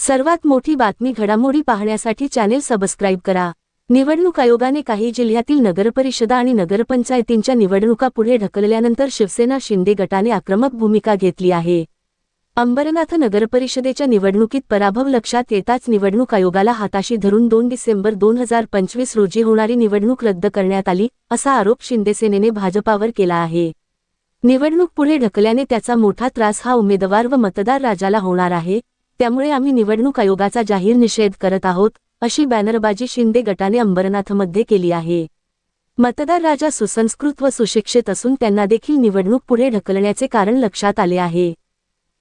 सर्वात मोठी बातमी घडामोडी पाहण्यासाठी चॅनेल सबस्क्राईब करा। निवडणूक आयोगाने काही जिल्ह्यातील नगरपरिषदा आणि नगरपंचायतींच्या निवडणुका पुढे ढकलल्यानंतर शिवसेना शिंदे गटाने आक्रमक भूमिका घेतली आहे। अंबरनाथ नगरपरिषदेच्या निवडणुकीत पराभव लक्षात येताच निवडणूक आयोगाला हाताशी धरून 2 डिसेंबर 2025 रोजी होणारी निवडणूक रद्द करण्यात आली, असा आरोप शिंदेसेनेने भाजपावर केला आहे। निवडणूक पुढे ढकलल्याने त्याचा मोठा त्रास हा उमेदवार व मतदार राजाला होणार आहे, त्यामुळे आम्ही निवडणूक आयोगाचा जाहीर निषेध करत आहोत, अशी बॅनरबाजी शिंदे गटाने अंबरनाथमध्ये केली आहे। मतदार राजा सुसंस्कृत व सुशिक्षित असून त्यांना देखील निवडणूक पुढे ढकलण्याचे कारण लक्षात आले आहे।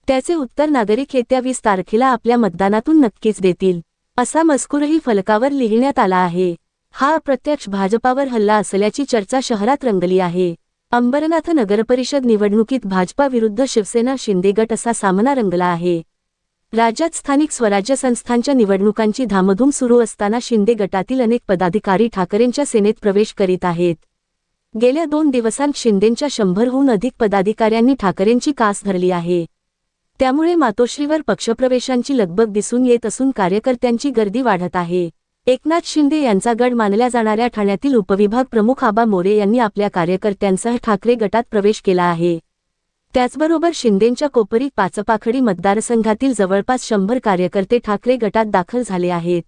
त्याचे उत्तर नागरिक येत्या 20 तारखेला आपल्या मतदानातून नक्कीच देतील, असा मजकूरही फलकावर लिहिण्यात आला आहे। हा अप्रत्यक्ष भाजपावर हल्ला असल्याची चर्चा शहरात रंगली आहे। अंबरनाथ नगरपरिषद निवडणुकीत भाजपा विरुद्ध शिवसेना शिंदे गट असा सामना रंगला आहे। राज्यात स्थानिक स्वराज्य संस्थांच्या निवडणुकांची धामधूम सुरू असताना शिंदे गटातील अनेक पदाधिकारी ठाकरेंच्या सेनेत प्रवेश करीत आहेत। गेल्या 2 दिवसांत शिंदेंच्या 100हून अधिक पदाधिकाऱ्यांनी ठाकरेंची कास धरली आहे। त्यामुळे मातोश्रीवर पक्षप्रवेशांची लगबग दिसून येत असून कार्यकर्त्यांची गर्दी वाढत आहे। एकनाथ शिंदे यांचा गड मानल्या जाणाऱ्या ठाण्यातील उपविभाग प्रमुख आबा मोरे यांनी आपल्या कार्यकर्त्यांसह ठाकरे गटात प्रवेश केला आहे। त्याचबरोबर शिंदेंच्या कोपरी पाचपाखडी मतदारसंघातील जवळपास 100 कार्यकर्ते ठाकरे गटात दाखल झाले आहेत।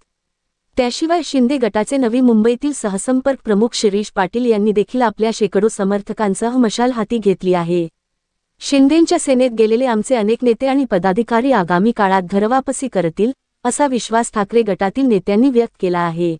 त्याशिवाय शिंदे गटाचे नवी मुंबईतील सहसंपर्क प्रमुख शिरीष पाटील यांनी देखील आपल्या शेकडो समर्थकांसह मशाल हाती घेतली आहे। शिंदेंच्या सेनेत गेलेले आमचे अनेक नेते आणि पदाधिकारी आगामी काळात घरवापसी करतील, असा विश्वास ठाकरे गटातील नेत्यांनी व्यक्त केला आहे।